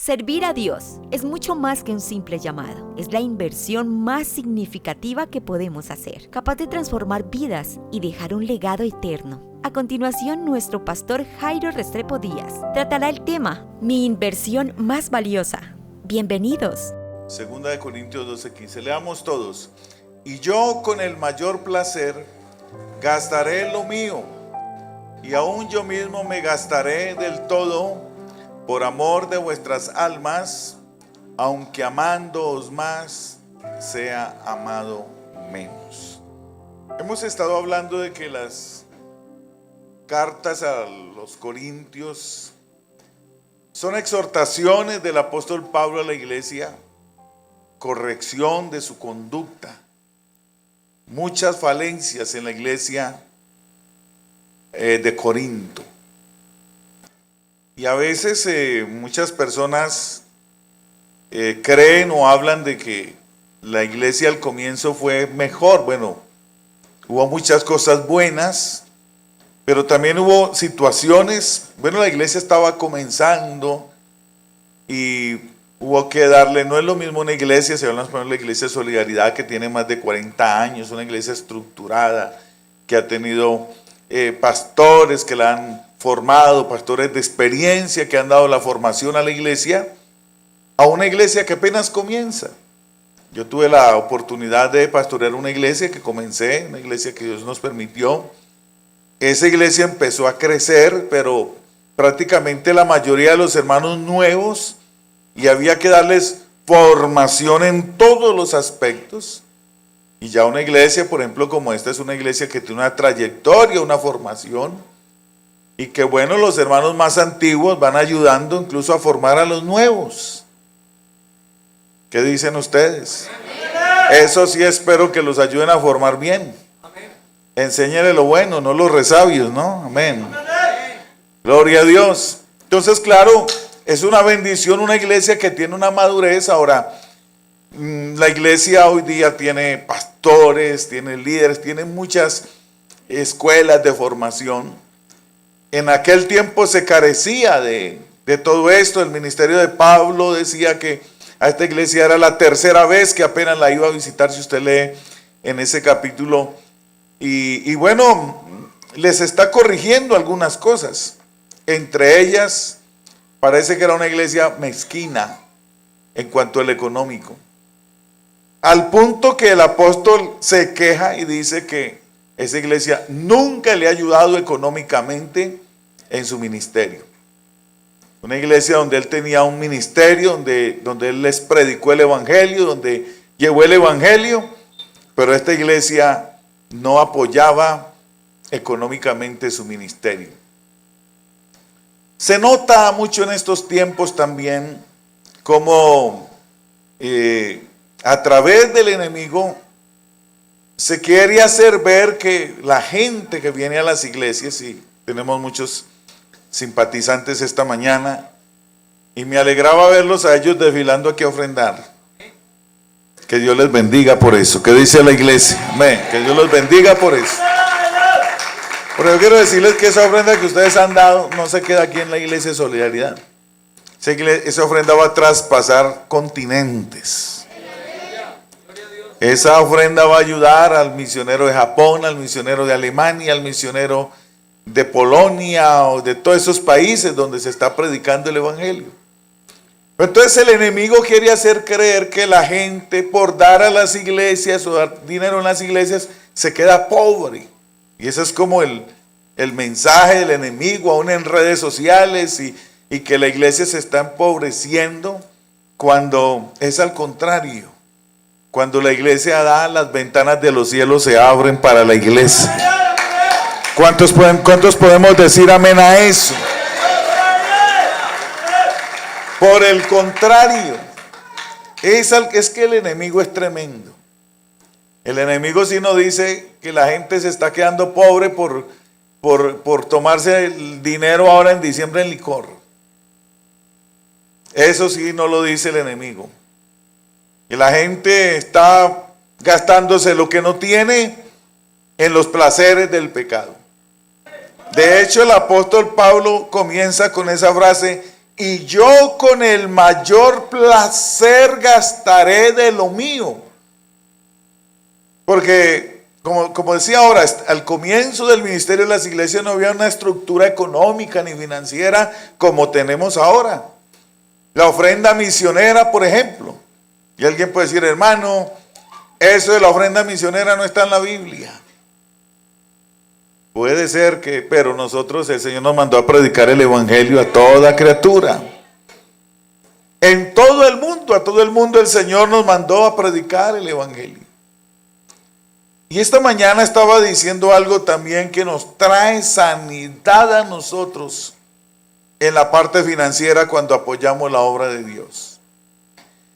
Servir a Dios es mucho más que un simple llamado. Es la inversión más significativa que podemos hacer, capaz de transformar vidas y dejar un legado eterno. A continuación, nuestro pastor Jairo Restrepo Díaz tratará el tema Mi inversión más valiosa. Bienvenidos. Segunda de Corintios 12:15. Leamos todos. Y yo con el mayor placer gastaré lo mío, y aún yo mismo me gastaré del todo por amor de vuestras almas, aunque amándoos más, sea amado menos. Hemos estado hablando de que las cartas a los Corintios son exhortaciones del apóstol Pablo a la iglesia, corrección de su conducta, muchas falencias en la iglesia de Corinto. Y a veces muchas personas creen o hablan de que la iglesia al comienzo fue mejor. Bueno, hubo muchas cosas buenas, pero también hubo situaciones. Bueno, la iglesia estaba comenzando y hubo que darle, no es lo mismo una iglesia, si hablamos por ejemplo de la iglesia de Solidaridad, que tiene más de 40 años, una iglesia estructurada, que ha tenido pastores que la han formado, pastores de experiencia que han dado la formación a la iglesia, a una iglesia que apenas comienza. Yo tuve la oportunidad de pastorear una iglesia que comencé, una iglesia que Dios nos permitió. Esa iglesia empezó a crecer, pero prácticamente la mayoría de los hermanos nuevos, y había que darles formación en todos los aspectos. Y ya una iglesia, por ejemplo, como esta, es una iglesia que tiene una trayectoria, una formación, y que bueno, los hermanos más antiguos van ayudando incluso a formar a los nuevos. ¿Qué dicen ustedes? Eso sí, espero que los ayuden a formar bien. Enséñenle lo bueno, no los resabios, ¿no? Amén. Gloria a Dios. Entonces, claro, es una bendición una iglesia que tiene una madurez. Ahora, la iglesia hoy día tiene pastores, tiene líderes, tiene muchas escuelas de formación. En aquel tiempo se carecía de todo esto. El ministerio de Pablo decía que a esta iglesia era la tercera vez que apenas la iba a visitar, si usted lee en ese capítulo. Y bueno, les está corrigiendo algunas cosas. Entre ellas, parece que era una iglesia mezquina en cuanto al económico. Al punto que el apóstol se queja y dice que esa iglesia nunca le ha ayudado económicamente en su ministerio. Una iglesia donde él tenía un ministerio, donde él les predicó el evangelio, donde llevó el evangelio, pero esta iglesia no apoyaba económicamente su ministerio. Se nota mucho en estos tiempos también cómo a través del enemigo se quiere hacer ver que la gente que viene a las iglesias, y tenemos muchos simpatizantes esta mañana, y me alegraba verlos a ellos desfilando aquí a ofrendar. Que Dios les bendiga por eso. ¿Qué dice la iglesia? Amén. Que Dios los bendiga por eso. Pero yo quiero decirles que esa ofrenda que ustedes han dado no se queda aquí en la iglesia de Solidaridad. Esa ofrenda va a traspasar continentes. Esa ofrenda va a ayudar al misionero de Japón, al misionero de Alemania, al misionero de Polonia o de todos esos países donde se está predicando el evangelio. Entonces el enemigo quiere hacer creer que la gente, por dar a las iglesias o dar dinero en las iglesias, se queda pobre. Y ese es como el mensaje del enemigo, aún en redes sociales, y que la iglesia se está empobreciendo, cuando es al contrario. Cuando la iglesia da, las ventanas de los cielos se abren para la iglesia. ¿Cuántos podemos decir amén a eso? Por el contrario, es que el enemigo es tremendo. El enemigo sí nos dice que la gente se está quedando pobre por tomarse el dinero ahora en diciembre en licor. Eso sí no lo dice el enemigo. Y la gente está gastándose lo que no tiene en los placeres del pecado. De hecho, el apóstol Pablo comienza con esa frase: y yo con el mayor placer gastaré de lo mío. Porque, como decía ahora, al comienzo del ministerio de las iglesias no había una estructura económica ni financiera como tenemos ahora. La ofrenda misionera, por ejemplo. Y alguien puede decir, hermano, eso de la ofrenda misionera no está en la Biblia. Puede ser que, pero nosotros, el Señor nos mandó a predicar el evangelio a toda criatura. En todo el mundo, a todo el mundo el Señor nos mandó a predicar el evangelio. Y esta mañana estaba diciendo algo también que nos trae sanidad a nosotros en la parte financiera cuando apoyamos la obra de Dios.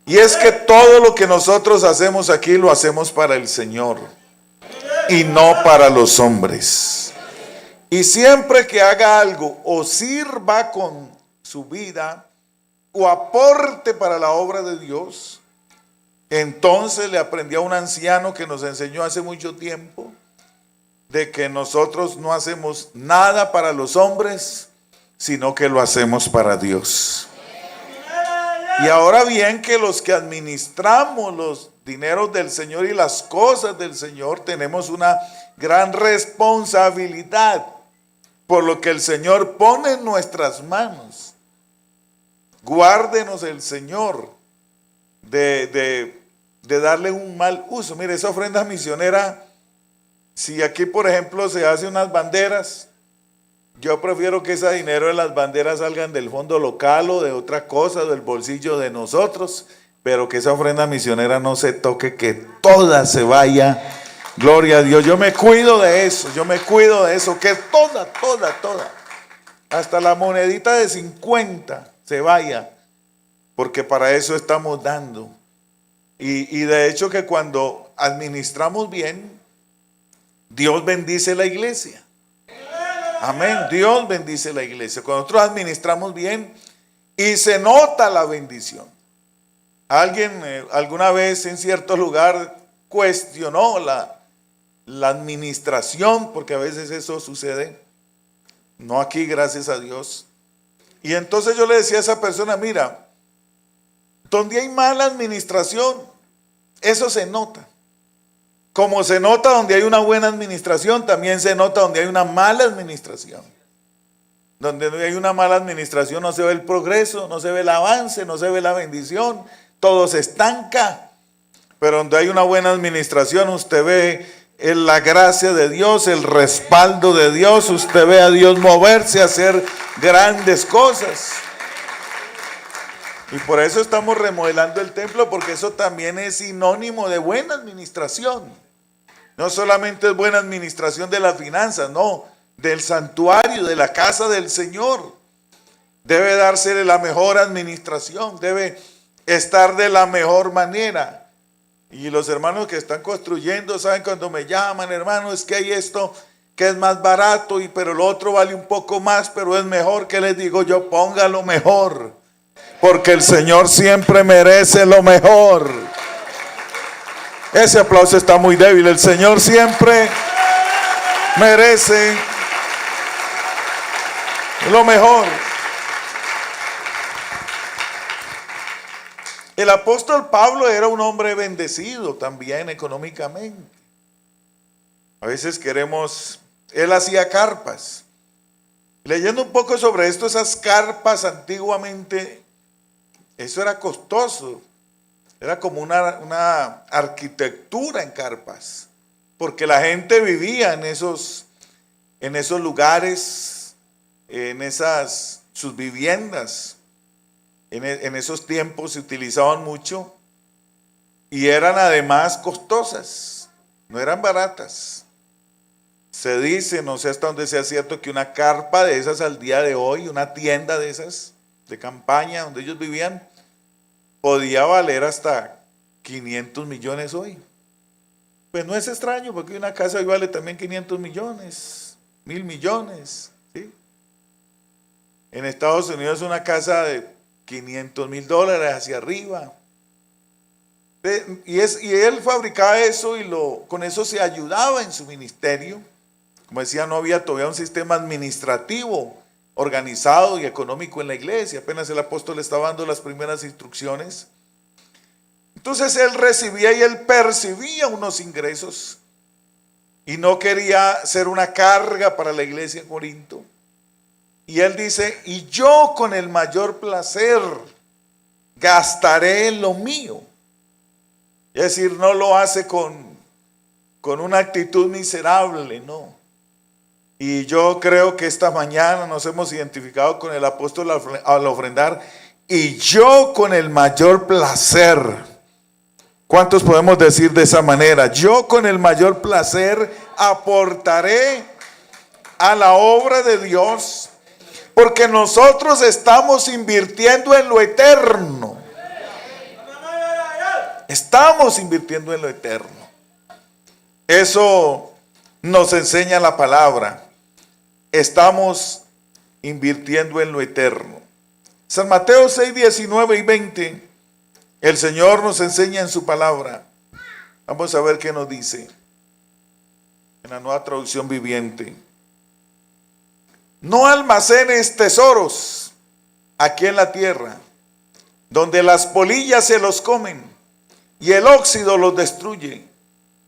Y es que todo lo que nosotros hacemos aquí lo hacemos para el Señor y no para los hombres. Y siempre que haga algo o sirva con su vida o aporte para la obra de Dios, entonces le aprendí a un anciano que nos enseñó hace mucho tiempo de que nosotros no hacemos nada para los hombres, sino que lo hacemos para Dios. Y ahora bien, que los que administramos los dineros del Señor y las cosas del Señor tenemos una gran responsabilidad por lo que el Señor pone en nuestras manos. Guárdenos el Señor de darle un mal uso. Mire, esa ofrenda misionera, si aquí por ejemplo se hace unas banderas, yo prefiero que ese dinero de las banderas salgan del fondo local o de otra cosa, del bolsillo de nosotros, pero que esa ofrenda misionera no se toque, que toda se vaya. Gloria a Dios, yo me cuido de eso, que toda, hasta la monedita de 50 se vaya, porque para eso estamos dando. Y de hecho que cuando administramos bien, Dios bendice la iglesia. Amén, Dios bendice la iglesia. Cuando nosotros administramos bien y se nota la bendición. Alguien alguna vez en cierto lugar cuestionó la administración, porque a veces eso sucede, no aquí, gracias a Dios. Y entonces yo le decía a esa persona, mira, donde hay mala administración, eso se nota. Como se nota donde hay una buena administración, también se nota donde hay una mala administración. Donde hay una mala administración no se ve el progreso, no se ve el avance, no se ve la bendición, todo se estanca. Pero donde hay una buena administración, usted ve la gracia de Dios, el respaldo de Dios, usted ve a Dios moverse, hacer grandes cosas. Y por eso estamos remodelando el templo, porque eso también es sinónimo de buena administración. No solamente es buena administración de las finanzas, no, del santuario, de la casa del Señor. Debe dársele la mejor administración, debe estar de la mejor manera. Y los hermanos que están construyendo saben cuando me llaman, hermano, es que hay esto que es más barato, pero el otro vale un poco más, pero es mejor. ¿Qué les digo yo? Póngalo mejor, porque el Señor siempre merece lo mejor. Ese aplauso está muy débil. El Señor siempre merece lo mejor. El apóstol Pablo era un hombre bendecido también económicamente. A veces él hacía carpas. Leyendo un poco sobre esto, esas carpas antiguamente, eso era costoso. Era como una arquitectura en carpas, porque la gente vivía en esos lugares, sus viviendas. En esos tiempos se utilizaban mucho y eran además costosas, no eran baratas. Se dice, no sé hasta dónde sea cierto, que una carpa de esas al día de hoy, una tienda de esas de campaña donde ellos vivían, podía valer hasta 500 millones hoy. Pues no es extraño, porque una casa hoy vale también 500 millones, 1.000 millones. ¿Sí? En Estados Unidos una casa de $500,000 hacia arriba. Y él fabricaba eso y con eso se ayudaba en su ministerio. Como decía, no había todavía un sistema administrativo organizado y económico en la iglesia. Apenas el apóstol estaba dando las primeras instrucciones. Entonces él recibía y él percibía unos ingresos y no quería ser una carga para la iglesia en Corinto. Y él dice, y yo con el mayor placer gastaré lo mío. Es decir, no lo hace con una actitud miserable, no. Y yo creo que esta mañana nos hemos identificado con el apóstol al ofrendar, y yo con el mayor placer. ¿Cuántos podemos decir de esa manera? Yo con el mayor placer aportaré a la obra de Dios, porque nosotros estamos invirtiendo en lo eterno. Estamos invirtiendo en lo eterno. Eso nos enseña la palabra. Estamos invirtiendo en lo eterno. San Mateo 6, 19 y 20. El Señor nos enseña en su palabra. Vamos a ver qué nos dice en la Nueva Traducción Viviente. No almacenes tesoros aquí en la tierra, donde las polillas se los comen y el óxido los destruye,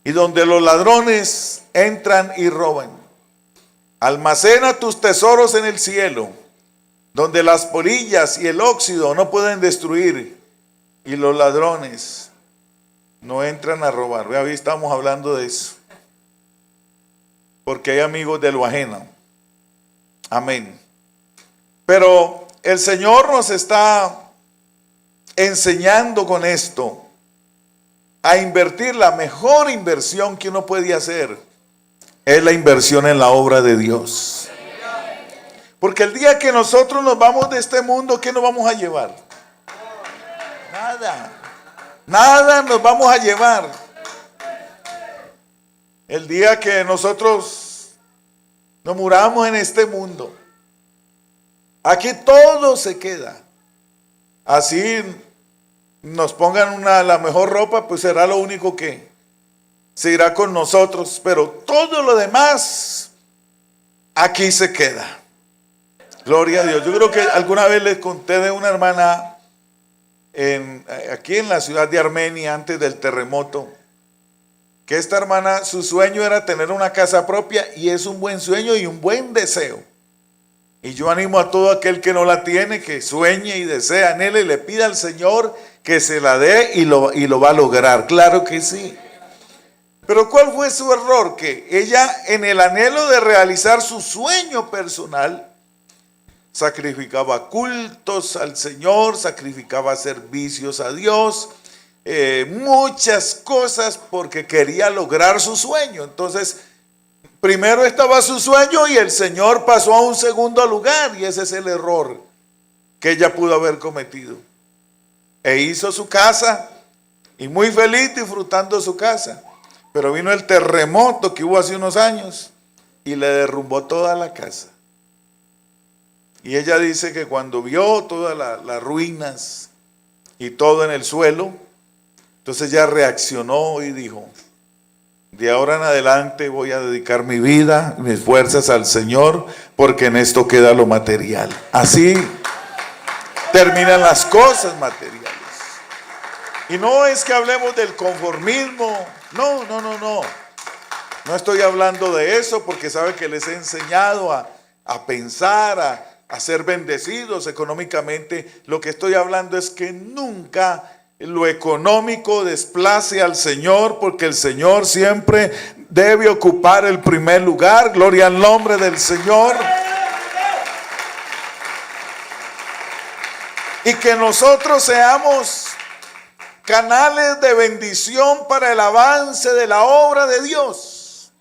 y donde los ladrones entran y roban. Almacena tus tesoros en el cielo, donde las polillas y el óxido no pueden destruir, y los ladrones no entran a robar. Hoy estamos hablando de eso, porque hay amigos de lo ajeno. Amén. Pero el Señor nos está enseñando con esto a invertir. La mejor inversión que uno puede hacer es la inversión en la obra de Dios. Porque el día que nosotros nos vamos de este mundo, ¿qué nos vamos a llevar? Nada nos vamos a llevar. El día que nosotros nos muramos en este mundo, aquí todo se queda. Así nos pongan la mejor ropa, pues será lo único que se irá con nosotros, pero todo lo demás aquí se queda. Gloria a Dios. Yo creo que alguna vez les conté de una hermana aquí en la ciudad de Armenia antes del terremoto, que esta hermana, su sueño era tener una casa propia, y es un buen sueño y un buen deseo. Y yo animo a todo aquel que no la tiene, que sueñe y desea en él y le pida al Señor que se la dé, y lo va a lograr. Claro que sí. Pero ¿cuál fue su error? Que ella, en el anhelo de realizar su sueño personal, sacrificaba cultos al Señor, sacrificaba servicios a Dios, muchas cosas, porque quería lograr su sueño. Entonces, primero estaba su sueño y el Señor pasó a un segundo lugar, y ese es el error que ella pudo haber cometido. E hizo su casa, y muy feliz disfrutando su casa, pero vino el terremoto que hubo hace unos años y le derrumbó toda la casa. Y ella dice que cuando vio todas las ruinas y todo en el suelo, entonces ella reaccionó y dijo: de ahora en adelante voy a dedicar mi vida, mis fuerzas al Señor, porque en esto queda lo material. Así terminan las cosas materiales. Y no es que hablemos del conformismo, no. No estoy hablando de eso, porque sabe que les he enseñado a pensar, a ser bendecidos económicamente. Lo que estoy hablando es que nunca lo económico desplace al Señor, porque el Señor siempre debe ocupar el primer lugar. Gloria al nombre del Señor. Y que nosotros seamos canales de bendición para el avance de la obra de Dios.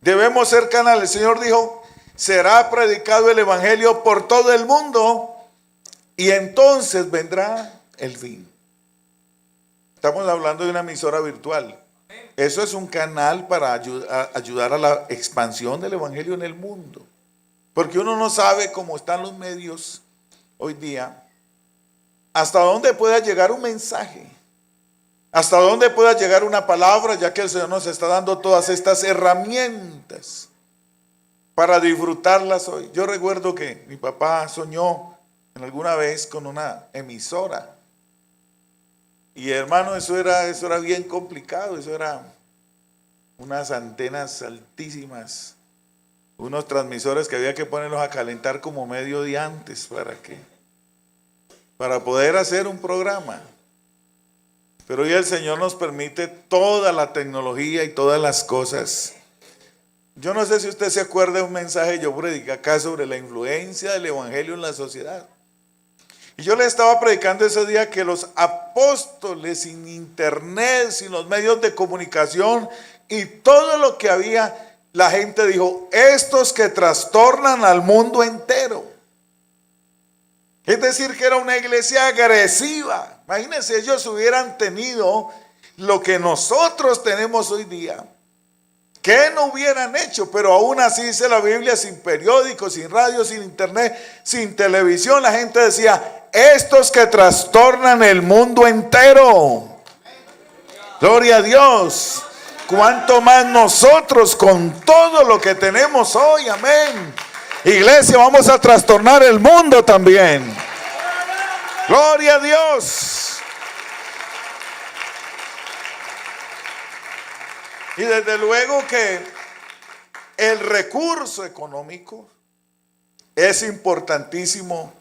Debemos ser canales. El Señor dijo: será predicado el evangelio por todo el mundo, y entonces vendrá el fin. Estamos hablando de una emisora virtual. Eso es un canal para ayudar a la expansión del evangelio en el mundo. Porque uno no sabe cómo están los medios hoy día, hasta dónde pueda llegar un mensaje, hasta dónde pueda llegar una palabra, ya que el Señor nos está dando todas estas herramientas para disfrutarlas hoy. Yo recuerdo que mi papá soñó en alguna vez con una emisora. Y hermano, eso era bien complicado, eso era unas antenas altísimas, unos transmisores que había que ponerlos a calentar como medio día antes, para poder hacer un programa. Pero hoy el Señor nos permite toda la tecnología y todas las cosas. Yo no sé si usted se acuerda de un mensaje que yo prediqué acá sobre la influencia del evangelio en la sociedad. Y yo le estaba predicando ese día que los apóstoles, sin internet, sin los medios de comunicación y todo lo que había, la gente dijo, estos que trastornan al mundo entero. Es decir, que era una iglesia agresiva. Imagínense, ellos hubieran tenido lo que nosotros tenemos hoy día. ¿Qué no hubieran hecho? Pero aún así dice la Biblia, sin periódicos, sin radio, sin internet, sin televisión, la gente decía, estos que trastornan el mundo entero. Gloria a Dios. Cuánto más nosotros con todo lo que tenemos hoy, amén. Iglesia, vamos a trastornar el mundo también. Gloria a Dios. Y desde luego que el recurso económico es importantísimo.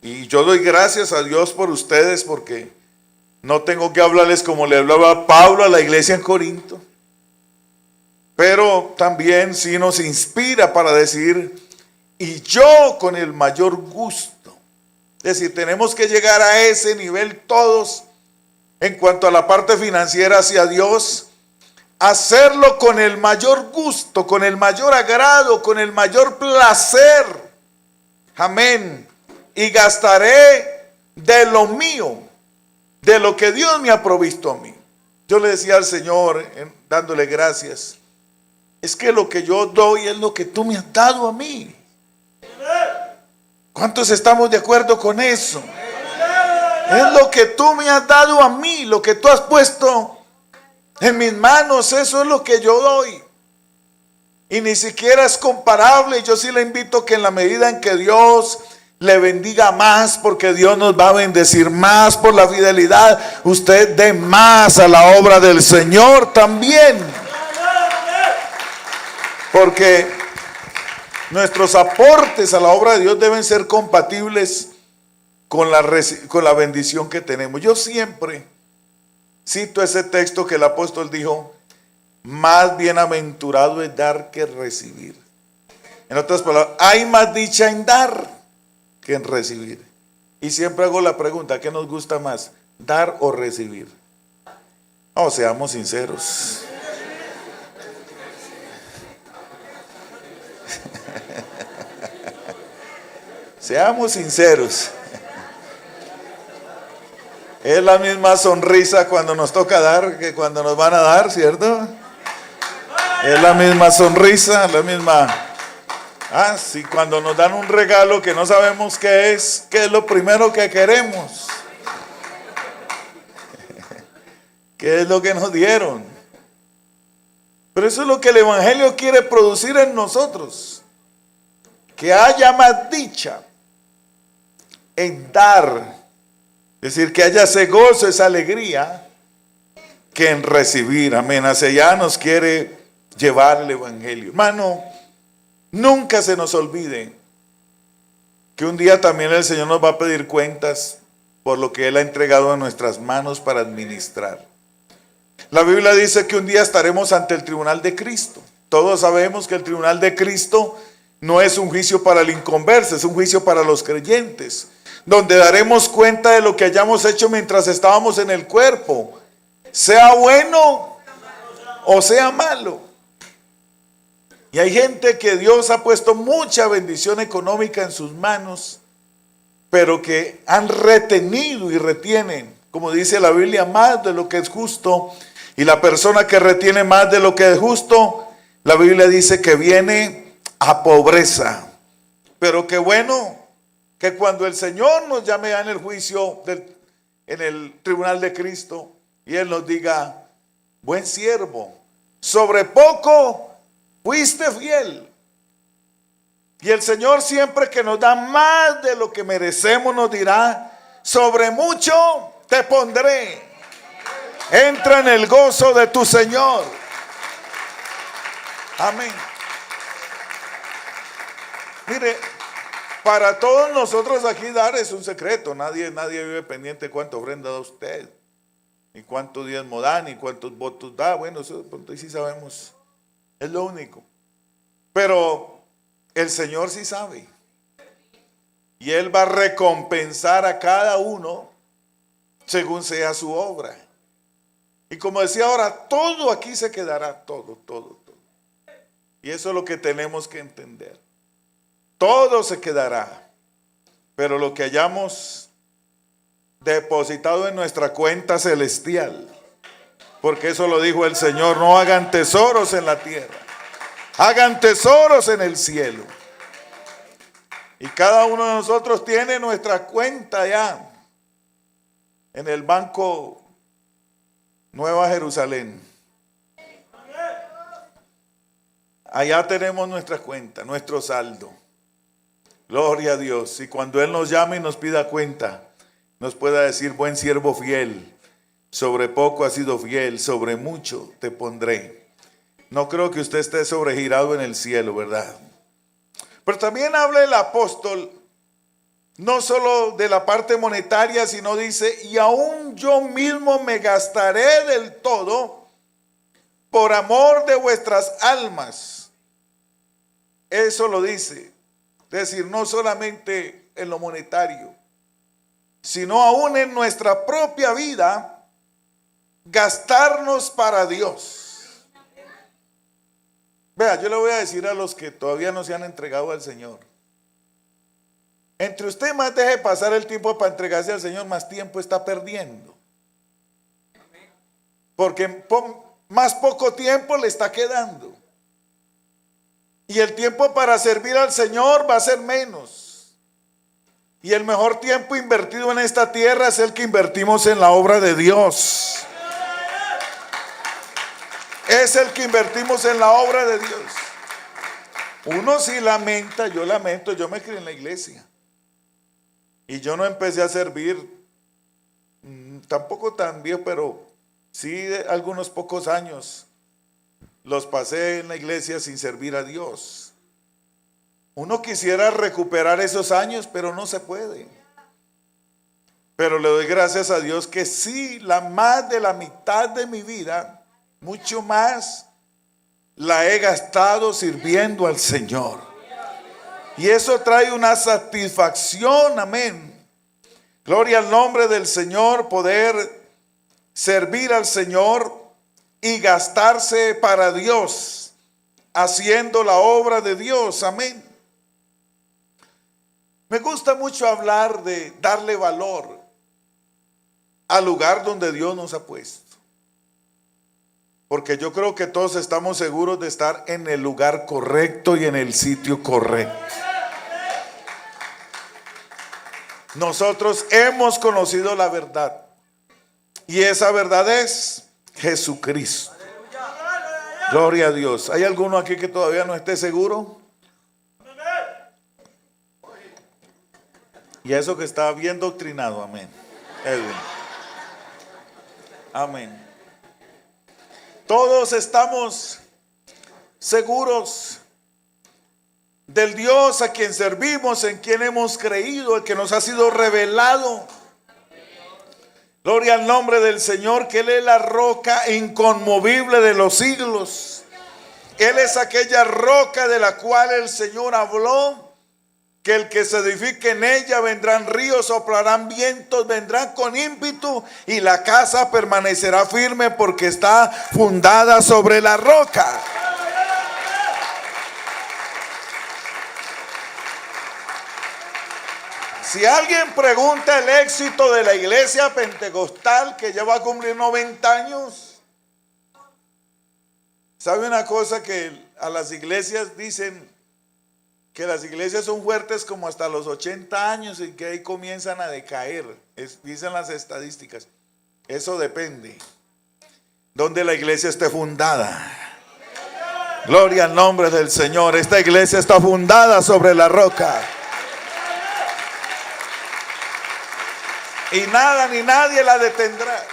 Y yo doy gracias a Dios por ustedes porque no tengo que hablarles como le hablaba Pablo a la iglesia en Corinto. Pero también sí nos inspira para decir, y yo con el mayor gusto. Es decir, tenemos que llegar a ese nivel todos en cuanto a la parte financiera hacia Dios. Hacerlo con el mayor gusto, con el mayor agrado, con el mayor placer. Amén. Y gastaré de lo mío, de lo que Dios me ha provisto a mí. Yo le decía al Señor, dándole gracias, es que lo que yo doy es lo que tú me has dado a mí. ¿Cuántos estamos de acuerdo con eso? Es lo que tú me has dado a mí, lo que tú has puesto en mis manos, eso es lo que yo doy. Y ni siquiera es comparable. Yo sí le invito que en la medida en que Dios le bendiga más, porque Dios nos va a bendecir más por la fidelidad, usted dé más a la obra del Señor también. Porque nuestros aportes a la obra de Dios deben ser compatibles con la bendición que tenemos. Yo siempre cito ese texto que el apóstol dijo, más bienaventurado es dar que recibir. En otras palabras, hay más dicha en dar que en recibir. Y siempre hago la pregunta, ¿qué nos gusta más? ¿Dar o recibir? No, seamos sinceros. Seamos sinceros. Es la misma sonrisa cuando nos toca dar que cuando nos van a dar, ¿cierto? Es la misma sonrisa, la misma. Sí, cuando nos dan un regalo que no sabemos qué es lo primero que queremos. ¿Qué es lo que nos dieron? Pero eso es lo que el Evangelio quiere producir en nosotros. Que haya más dicha en dar. Es decir, que haya ese gozo, esa alegría, que en recibir. Amén. Hacia allá nos quiere llevar el Evangelio. Hermano, nunca se nos olvide que un día también el Señor nos va a pedir cuentas por lo que Él ha entregado en nuestras manos para administrar. La Biblia dice que un día estaremos ante el tribunal de Cristo. Todos sabemos que el tribunal de Cristo no es un juicio para el inconverso, es un juicio para los creyentes, donde daremos cuenta de lo que hayamos hecho mientras estábamos en el cuerpo, sea bueno o sea malo. Y hay gente que Dios ha puesto mucha bendición económica en sus manos, pero que han retenido y retienen, como dice la Biblia, más de lo que es justo. Y la persona que retiene más de lo que es justo, la Biblia dice que viene a pobreza. Pero qué bueno que cuando el Señor nos llame en el juicio, en el tribunal de Cristo, y Él nos diga, buen siervo, sobre poco fuiste fiel, Y el Señor, siempre que nos da más de lo que merecemos, nos dirá: sobre mucho te pondré. Entra en el gozo de tu Señor. Amén. Mire, para todos nosotros aquí dar es un secreto. Nadie vive pendiente de cuánto ofrenda da usted, ni cuánto diezmo da, ni cuántos votos da. Bueno, eso de pronto sí sabemos. Es lo único. Pero el Señor sí sabe. Y Él va a recompensar a cada uno según sea su obra. Y como decía ahora, todo aquí se quedará, todo. Y eso es lo que tenemos que entender. Todo se quedará, pero lo que hayamos depositado en nuestra cuenta celestial, porque eso lo dijo el Señor: no hagan tesoros en la tierra, hagan tesoros en el cielo. Y cada uno de nosotros tiene nuestra cuenta ya en el Banco Nueva Jerusalén. Allá tenemos nuestra cuenta, nuestro saldo. Gloria a Dios. Y cuando Él nos llame y nos pida cuenta, nos pueda decir: buen siervo fiel, sobre poco has sido fiel, sobre mucho te pondré. No creo que usted esté sobregirado en el cielo, ¿verdad? Pero también habla el apóstol, no solo de la parte monetaria, sino dice: y aún yo mismo me gastaré del todo por amor de vuestras almas. Eso lo dice. Es decir, no solamente en lo monetario, sino aún en nuestra propia vida, gastarnos para Dios. Vea, yo le voy a decir a los que todavía no se han entregado al Señor: entre usted más deje pasar el tiempo para entregarse al Señor, más tiempo está perdiendo. Porque más poco tiempo le está quedando. Y el tiempo para servir al Señor va a ser menos. Y el mejor tiempo invertido en esta tierra es el que invertimos en la obra de Dios. Es el que invertimos en la obra de Dios. Uno sí lamenta, yo lamento, yo me crié en la iglesia. Y yo no empecé a servir, tampoco tan viejo, pero sí algunos pocos años los pasé en la iglesia sin servir a Dios. Uno quisiera recuperar esos años, pero no se puede. Pero le doy gracias a Dios que sí, más de la mitad de mi vida, mucho más, la he gastado sirviendo al Señor. Y eso trae una satisfacción, amén. Gloria al nombre del Señor, poder servir al Señor y gastarse para Dios, haciendo la obra de Dios, amén. Me gusta mucho hablar de darle valor al lugar donde Dios nos ha puesto, porque yo creo que todos estamos seguros de estar en el lugar correcto y en el sitio correcto. Nosotros hemos conocido la verdad, y esa verdad es Jesucristo. Gloria a Dios. ¿Hay alguno aquí que todavía no esté seguro? Y eso que está bien doctrinado, amén. Edwin. Amén. Todos estamos seguros del Dios a quien servimos, en quien hemos creído, el que nos ha sido revelado. Gloria al nombre del Señor, que Él es la roca inconmovible de los siglos. Él es aquella roca de la cual el Señor habló, que el que se edifique en ella vendrán ríos, soplarán vientos, vendrán con ímpetu, y la casa permanecerá firme porque está fundada sobre la roca. Si alguien pregunta el éxito de la iglesia pentecostal, que ya va a cumplir 90 años, ¿sabe una cosa? Que a las iglesias dicen que las iglesias son fuertes como hasta los 80 años y que ahí comienzan a decaer. Dicen las estadísticas. Eso depende donde la iglesia esté fundada. Gloria al nombre del Señor. Esta iglesia está fundada sobre la roca. Y nada ni nadie la detendrá.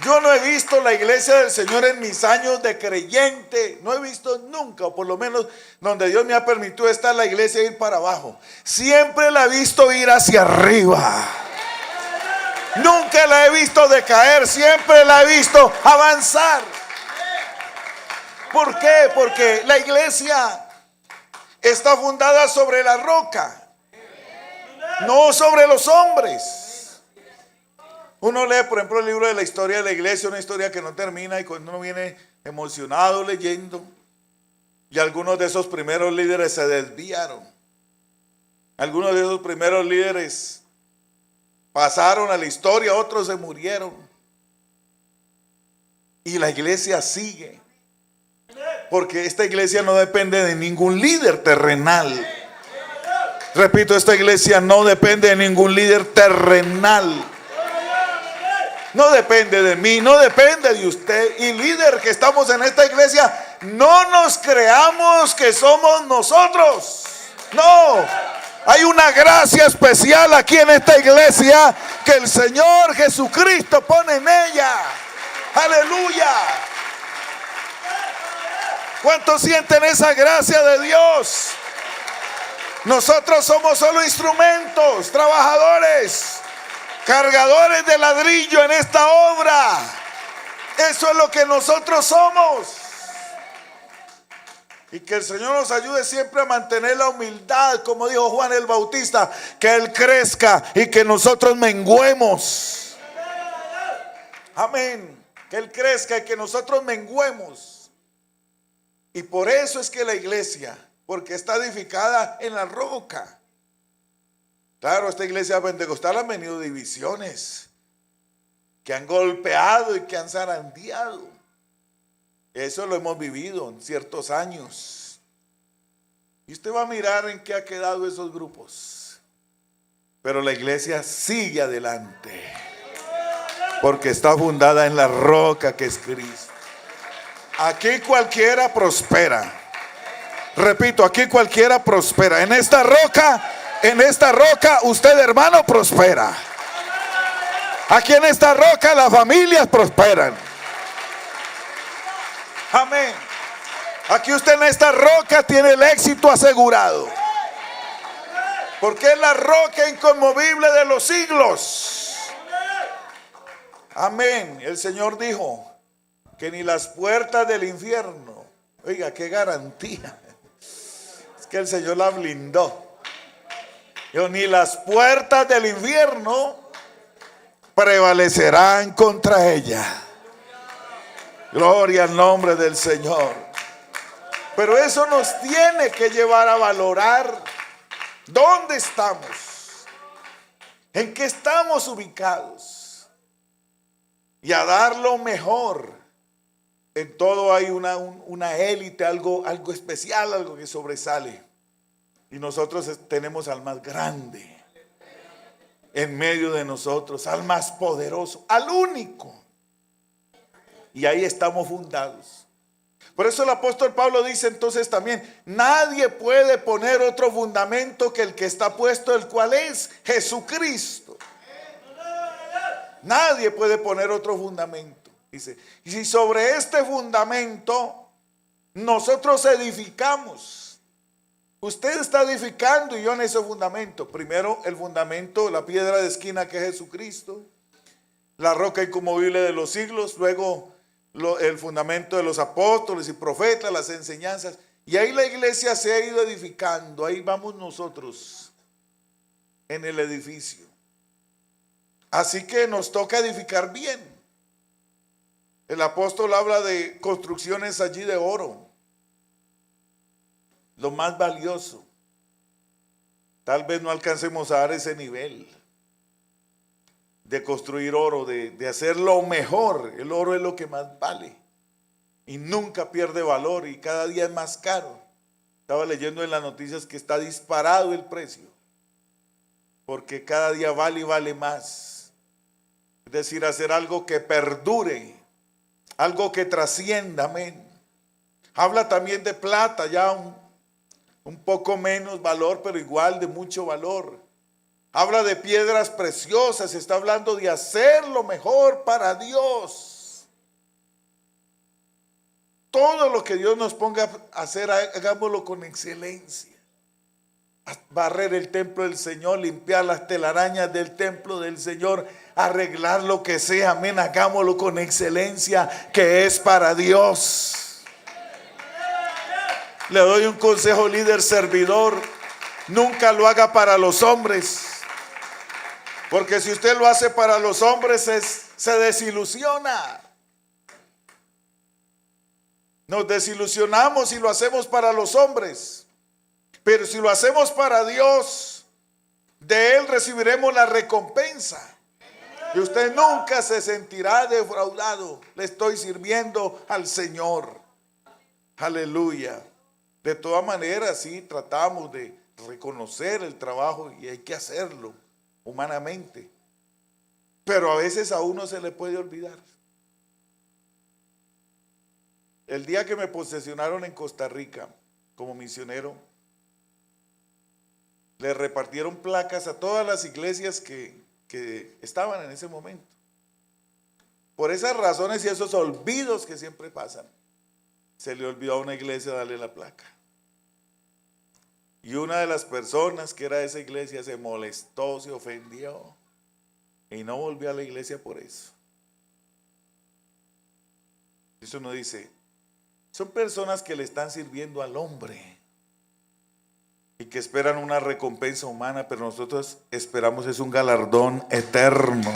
Yo no he visto la iglesia del Señor en mis años de creyente. No he visto nunca, o por lo menos donde Dios me ha permitido estar, la iglesia ir para abajo. Siempre la he visto ir hacia arriba. Nunca la he visto decaer, siempre la he visto avanzar. ¿Por qué? Porque la iglesia está fundada sobre la roca, no sobre los hombres. Uno lee, por ejemplo, el libro de la historia de la iglesia, una historia que no termina, y cuando uno viene emocionado leyendo, y algunos de esos primeros líderes se desviaron. Algunos de esos primeros líderes pasaron a la historia, otros se murieron. Y la iglesia sigue. Porque esta iglesia no depende de ningún líder terrenal. Repito, esta iglesia no depende de ningún líder terrenal. No depende de mí, no depende de usted. Y líder que estamos en esta iglesia, no nos creamos que somos nosotros. No, hay una gracia especial aquí en esta iglesia que el Señor Jesucristo pone en ella. Aleluya. ¿Cuántos sienten esa gracia de Dios? Nosotros somos solo instrumentos, trabajadores, cargadores de ladrillo en esta obra. Eso es lo que nosotros somos. Y que el Señor nos ayude siempre a mantener la humildad, como dijo Juan el Bautista, que Él crezca y que nosotros menguemos. Amén. Que Él crezca y que nosotros menguemos. Y por eso es que la iglesia, porque está edificada en la roca. Claro, esta iglesia pentecostal han venido divisiones que han golpeado y que han zarandeado. Eso lo hemos vivido en ciertos años. Y usted va a mirar en qué ha quedado esos grupos. Pero la iglesia sigue adelante, porque está fundada en la roca que es Cristo. Aquí cualquiera prospera. Repito, aquí cualquiera prospera. En esta roca usted, hermano, prospera. Aquí en esta roca las familias prosperan. Amén. Aquí usted en esta roca tiene el éxito asegurado, porque es la roca inconmovible de los siglos. Amén. El Señor dijo que ni las puertas del infierno, oiga, qué garantía, es que el Señor la blindó. Ni las puertas del infierno prevalecerán contra ella. Gloria al nombre del Señor. Pero eso nos tiene que llevar a valorar dónde estamos, en qué estamos ubicados, y a dar lo mejor. En todo hay una élite, algo especial, algo que sobresale. Y nosotros tenemos al más grande en medio de nosotros, al más poderoso, al único. Y ahí estamos fundados. Por eso el apóstol Pablo dice entonces también: nadie puede poner otro fundamento que el que está puesto, el cual es Jesucristo. Nadie puede poner otro fundamento. Dice, y si sobre este fundamento nosotros edificamos. Usted está edificando y yo en ese fundamento. Primero el fundamento, la piedra de esquina que es Jesucristo, la roca inconmovible de los siglos. Luego el fundamento de los apóstoles y profetas, las enseñanzas. Y ahí la iglesia se ha ido edificando. Ahí vamos nosotros en el edificio. Así que nos toca edificar bien. El apóstol habla de construcciones allí de oro, lo más valioso. Tal vez no alcancemos a dar ese nivel de construir oro, de hacer lo mejor. El oro es lo que más vale y nunca pierde valor, y cada día es más caro. Estaba leyendo en las noticias que está disparado el precio, porque cada día vale y vale más. Es decir, hacer algo que perdure, algo que trascienda, amén. Habla también de plata, ya un poco menos valor, pero igual de mucho valor. Habla de piedras preciosas, está hablando de hacer lo mejor para Dios. Todo lo que Dios nos ponga a hacer, hagámoslo con excelencia. Barrer el templo del Señor, limpiar las telarañas del templo del Señor, arreglar lo que sea, amén, hagámoslo con excelencia, que es para Dios. Le doy un consejo, líder, servidor: nunca lo haga para los hombres, porque si usted lo hace para los hombres se desilusiona. Nos desilusionamos si lo hacemos para los hombres. Pero si lo hacemos para Dios, de Él recibiremos la recompensa. Y usted nunca se sentirá defraudado. Le estoy sirviendo al Señor. Aleluya. De todas maneras, sí, tratamos de reconocer el trabajo y hay que hacerlo humanamente. Pero a veces a uno se le puede olvidar. El día que me posesionaron en Costa Rica como misionero, le repartieron placas a todas las iglesias que estaban en ese momento. Por esas razones y esos olvidos que siempre pasan, se le olvidó a una iglesia darle la placa. Y una de las personas que era de esa iglesia se molestó, se ofendió y no volvió a la iglesia por eso. Eso uno dice, son personas que le están sirviendo al hombre y que esperan una recompensa humana, pero nosotros esperamos es un galardón eterno,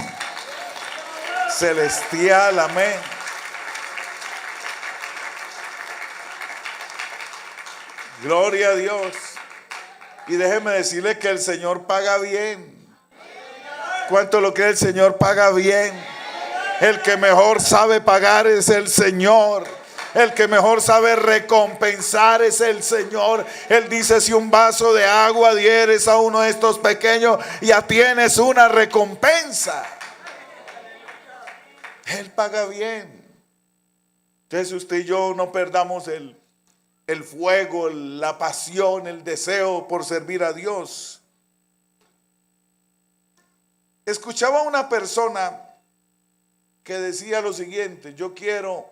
celestial, amén. Gloria a Dios. Y déjeme decirle que el Señor paga bien. ¿Cuánto lo cree? El Señor paga bien. El que mejor sabe pagar es el Señor. El que mejor sabe recompensar es el Señor. Él dice, si un vaso de agua dieres a uno de estos pequeños, ya tienes una recompensa. Él paga bien. Entonces usted y yo no perdamos el fuego, la pasión, el deseo por servir a Dios. Escuchaba a una persona que decía lo siguiente: yo quiero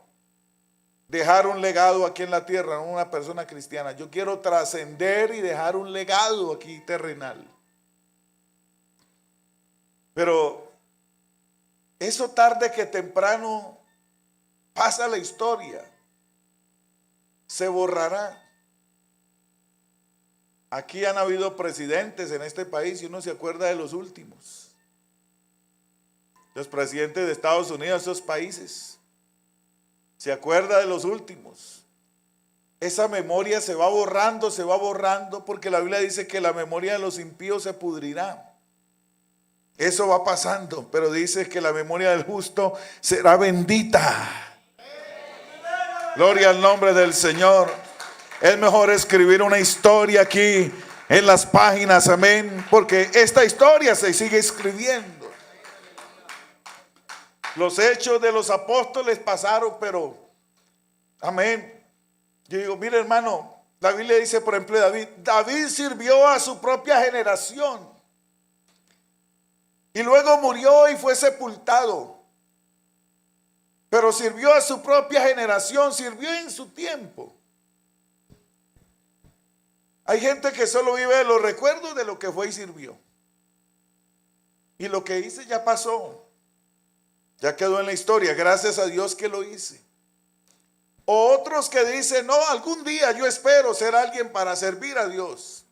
dejar un legado aquí en la tierra, no una persona cristiana. Yo quiero trascender y dejar un legado aquí terrenal. Pero eso tarde que temprano pasa la historia. Se borrará. Aquí han habido presidentes en este país y uno se acuerda de los últimos. Los presidentes de Estados Unidos, esos países. Se acuerda de los últimos. Esa memoria se va borrando, porque la Biblia dice que la memoria de los impíos se pudrirá. Eso va pasando, pero dice que la memoria del justo será bendita. Gloria al nombre del Señor. Es mejor escribir una historia aquí en las páginas, amén, porque esta historia se sigue escribiendo. Los hechos de los apóstoles pasaron, pero, amén. Yo digo, mire hermano, la Biblia dice, por ejemplo, David sirvió a su propia generación y luego murió y fue sepultado. Pero sirvió a su propia generación, sirvió en su tiempo. Hay gente que solo vive de los recuerdos de lo que fue y sirvió. Y lo que hice ya pasó. Ya quedó en la historia, gracias a Dios que lo hice. Otros que dicen, no, algún día yo espero ser alguien para servir a Dios.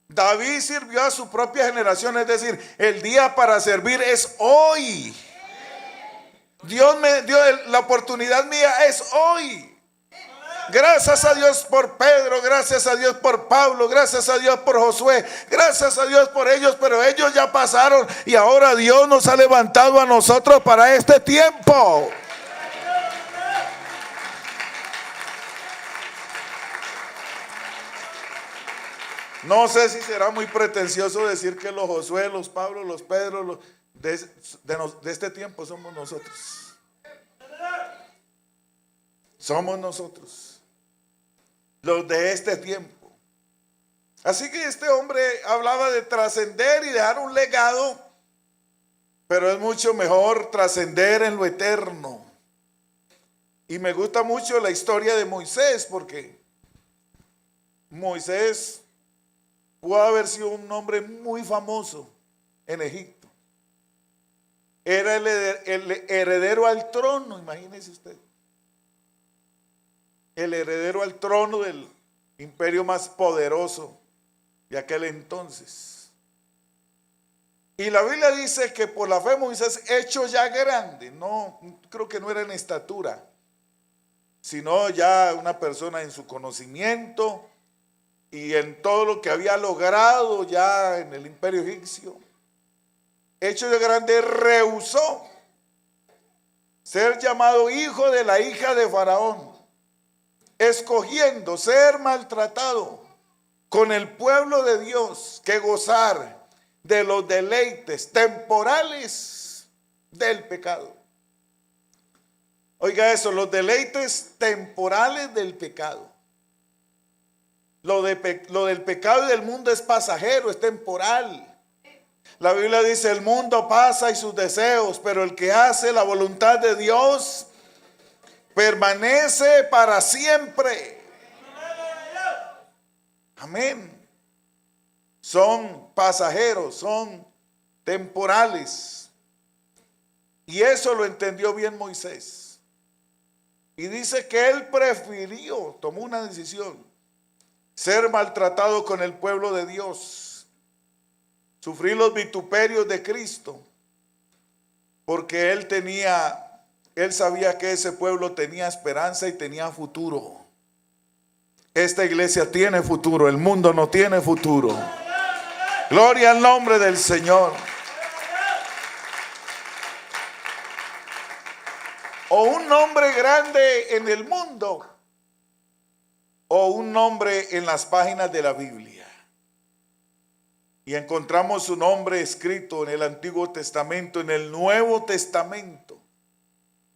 David sirvió a su propia generación, es decir, el día para servir es hoy. Dios me dio la oportunidad mía, es hoy. Gracias a Dios por Pedro, gracias a Dios por Pablo, gracias a Dios por Josué, gracias a Dios por ellos, pero ellos ya pasaron y ahora Dios nos ha levantado a nosotros para este tiempo. No sé si será muy pretencioso decir que los Josué, los Pablo, los Pedro de este tiempo somos nosotros. Somos nosotros. los de este tiempo. Así que este hombre hablaba de trascender y dejar un legado, pero es mucho mejor trascender en lo eterno. Y me gusta mucho la historia de Moisés, porque Moisés pudo haber sido un hombre muy famoso en Egipto. Era el heredero al trono, imagínese usted. El heredero al trono del imperio más poderoso de aquel entonces. Y la Biblia dice que por la fe Moisés, hecho ya grande, no, creo que no era en estatura, sino ya una persona en su conocimiento y en todo lo que había logrado ya en el imperio egipcio, hecho ya grande, rehusó ser llamado hijo de la hija de Faraón, escogiendo ser maltratado con el pueblo de Dios que gozar de los deleites temporales del pecado. Oiga eso, los deleites temporales del pecado. Lo del pecado y del mundo es pasajero, es temporal. La Biblia dice, el mundo pasa y sus deseos, pero el que hace la voluntad de Dios permanece para siempre. Amén. Son pasajeros, son temporales. Y eso lo entendió bien Moisés. Y dice que él prefirió, tomó una decisión, ser maltratado con el pueblo de Dios, sufrir los vituperios de Cristo, porque él sabía que ese pueblo tenía esperanza y tenía futuro. Esta iglesia tiene futuro, el mundo no tiene futuro. Gloria al nombre del Señor. O un nombre grande en el mundo, o un nombre en las páginas de la Biblia. Y encontramos su nombre escrito en el Antiguo Testamento, en el Nuevo Testamento.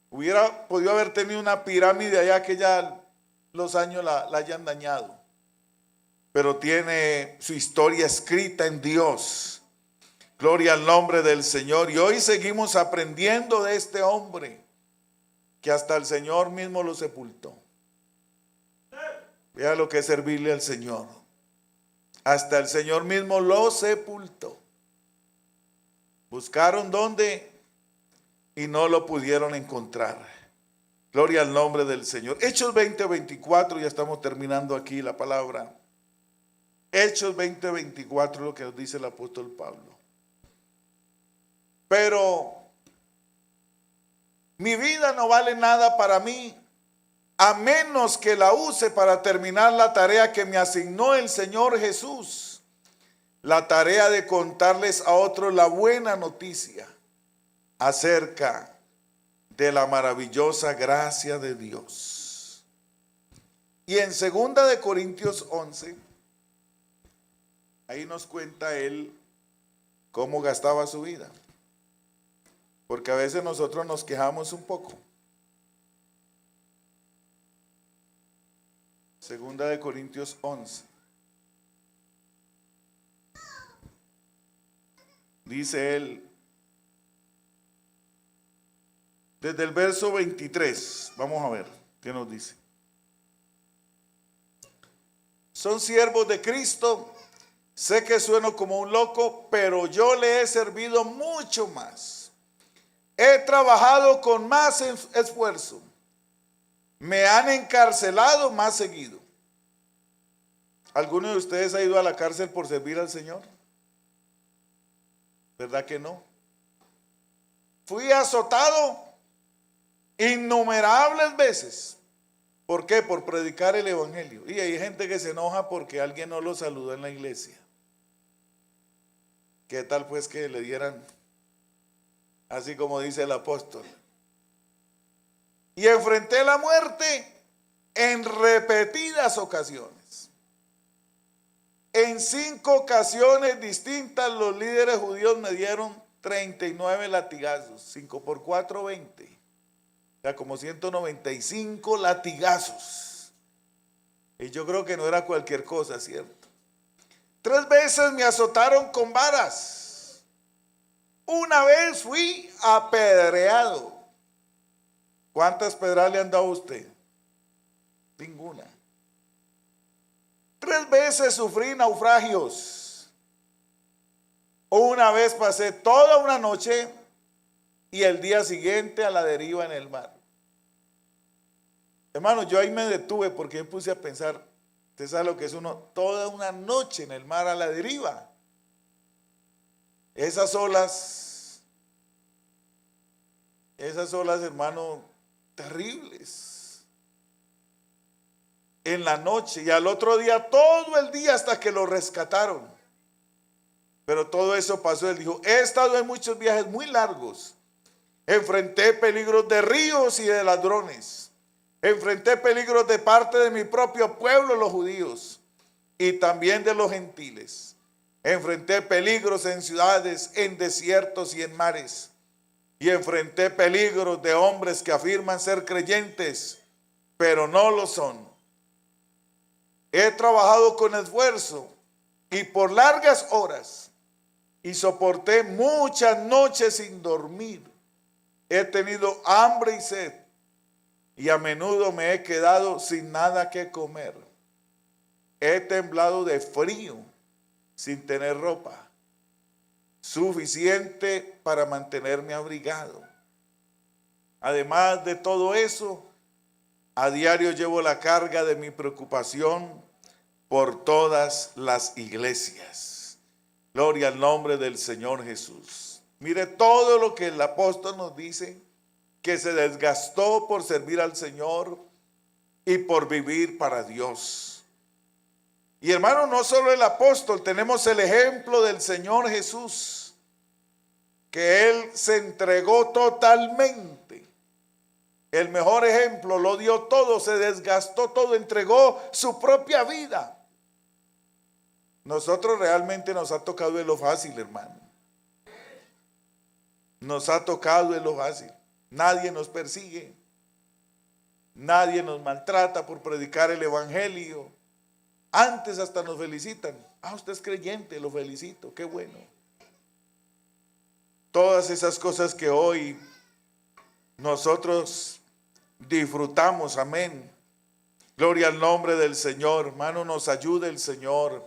Hubiera podido haber tenido una pirámide allá que ya los años la hayan dañado, pero tiene su historia escrita en Dios. Gloria al nombre del Señor. Y hoy seguimos aprendiendo de este hombre que hasta el Señor mismo lo sepultó. Vea lo que es servirle al Señor. Hasta el Señor mismo lo sepultó. Buscaron dónde y no lo pudieron encontrar. Gloria al nombre del Señor. Hechos 20:24, ya estamos terminando aquí la palabra. Hechos 20:24, lo que nos dice el apóstol Pablo. Pero mi vida no vale nada para mí, a menos que la use para terminar la tarea que me asignó el Señor Jesús. La tarea de contarles a otros la buena noticia acerca de la maravillosa gracia de Dios. Y en 2 de Corintios 11, ahí nos cuenta él cómo gastaba su vida. Porque a veces nosotros nos quejamos un poco. 2 de Corintios 11. Dice él, desde el verso 23, vamos a ver qué nos dice. Son siervos de Cristo, sé que sueno como un loco, pero yo le he servido mucho más. He trabajado con más esfuerzo. Me han encarcelado más seguido. ¿Alguno de ustedes ha ido a la cárcel por servir al Señor? ¿Verdad que no? Fui azotado innumerables veces. ¿Por qué? Por predicar el evangelio. Y hay gente que se enoja porque alguien no lo saludó en la iglesia. ¿Qué tal pues que le dieran, así como dice el apóstol? Y enfrenté la muerte en repetidas ocasiones. En 5 ocasiones distintas los líderes judíos me dieron 39 latigazos. 5 por 4, 20. O sea, como 195 latigazos. Y yo creo que no era cualquier cosa, ¿cierto? 3 veces me azotaron con varas. Una vez fui apedreado. ¿Cuántas pedradas le han dado a usted? Ninguna. 3 veces sufrí naufragios. Una vez pasé toda una noche y el día siguiente a la deriva en el mar. Hermano, yo ahí me detuve porque me puse a pensar, usted sabe lo que es uno, toda una noche en el mar a la deriva. Esas olas, hermano, terribles. En la noche y al otro día, todo el día hasta que lo rescataron. Pero todo eso pasó. Él dijo, he estado en muchos viajes muy largos. Enfrenté peligros de ríos y de ladrones. Enfrenté peligros de parte de mi propio pueblo, los judíos, y también de los gentiles. Enfrenté peligros en ciudades, en desiertos y en mares. Y enfrenté peligros de hombres que afirman ser creyentes, pero no lo son. He trabajado con esfuerzo y por largas horas y soporté muchas noches sin dormir. He tenido hambre y sed y a menudo me he quedado sin nada que comer. He temblado de frío sin tener ropa suficiente para mantenerme abrigado. Además de todo eso, a diario llevo la carga de mi preocupación por todas las iglesias. Gloria al nombre del Señor Jesús. Mire todo lo que el apóstol nos dice, que se desgastó por servir al Señor y por vivir para Dios. Y hermano, no solo el apóstol, tenemos el ejemplo del Señor Jesús, que Él se entregó totalmente. El mejor ejemplo, lo dio todo, se desgastó todo, entregó su propia vida. Nosotros realmente nos ha tocado de lo fácil, hermano. Nos ha tocado de lo fácil. Nadie nos persigue. Nadie nos maltrata por predicar el evangelio. Antes hasta nos felicitan. Ah, usted es creyente, lo felicito, qué bueno. Todas esas cosas que hoy nosotros disfrutamos, amén. Gloria al nombre del Señor. Hermano, nos ayude el Señor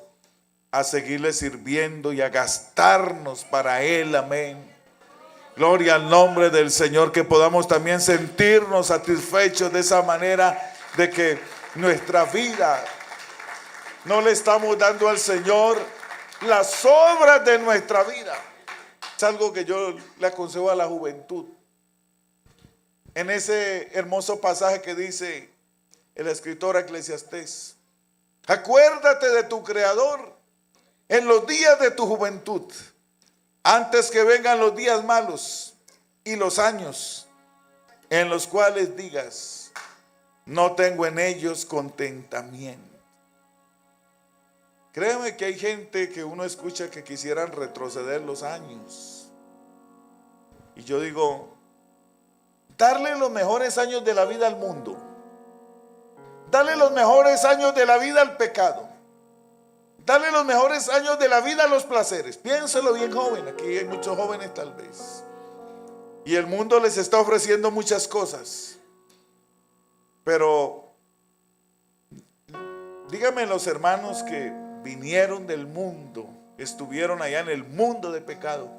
a seguirle sirviendo y a gastarnos para Él, amén. Gloria al nombre del Señor, que podamos también sentirnos satisfechos de esa manera, de que nuestra vida no le estamos dando al Señor las obras de nuestra vida. Es algo que yo le aconsejo a la juventud. En ese hermoso pasaje que dice el escritor Eclesiastés, acuérdate de tu Creador en los días de tu juventud, antes que vengan los días malos y los años en los cuales digas, no tengo en ellos contentamiento. Créeme que hay gente que uno escucha que quisieran retroceder los años. Y yo digo, darle los mejores años de la vida al mundo, darle los mejores años de la vida al pecado, darle los mejores años de la vida a los placeres. Piénselo bien, joven. Aquí hay muchos jóvenes tal vez. Y el mundo les está ofreciendo muchas cosas. Pero díganme los hermanos que vinieron del mundo, estuvieron allá en el mundo de pecado,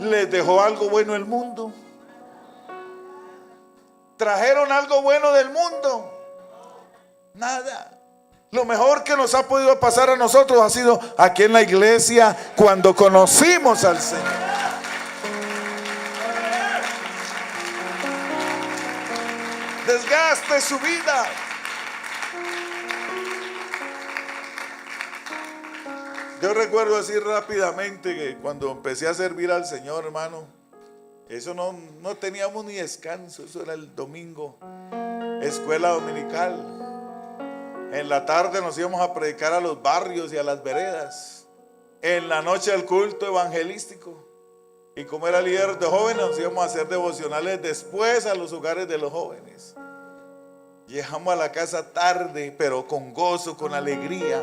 ¿les dejó algo bueno el mundo? ¿Trajeron algo bueno del mundo? Nada. Lo mejor que nos ha podido pasar a nosotros ha sido aquí en la iglesia cuando conocimos al Señor. Desgaste su vida. Yo recuerdo así rápidamente que cuando empecé a servir al Señor, hermano, eso no teníamos ni descanso. Eso era el domingo, escuela dominical. En la tarde nos íbamos a predicar a los barrios y a las veredas. En la noche el culto evangelístico. Y como era líder de jóvenes, nos íbamos a hacer devocionales después a los hogares de los jóvenes. Llegamos a la casa tarde, pero con gozo, con alegría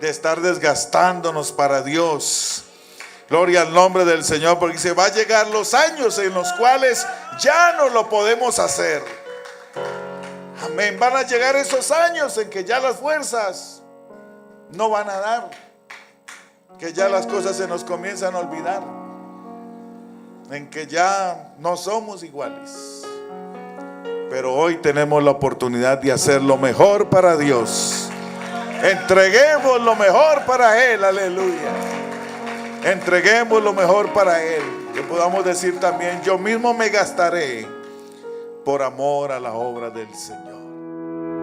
de estar desgastándonos para Dios. Gloria al nombre del Señor, porque dice, va a llegar los años en los cuales ya no lo podemos hacer. Amén. Van a llegar esos años en que ya las fuerzas no van a dar, que ya las cosas se nos comienzan a olvidar, en que ya no somos iguales. Pero hoy tenemos la oportunidad de hacer lo mejor para Dios. Entreguemos lo mejor para Él, aleluya. Entreguemos lo mejor para Él. Que podamos decir también, yo mismo me gastaré por amor a la obra del Señor.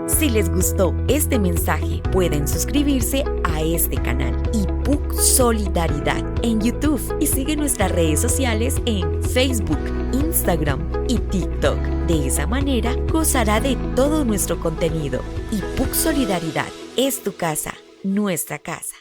Si les gustó este mensaje, pueden suscribirse a este canal IPUC Solidaridad en YouTube y sigue nuestras redes sociales en Facebook, Instagram y TikTok. De esa manera gozará de todo nuestro contenido. IPUC Solidaridad es tu casa, nuestra casa.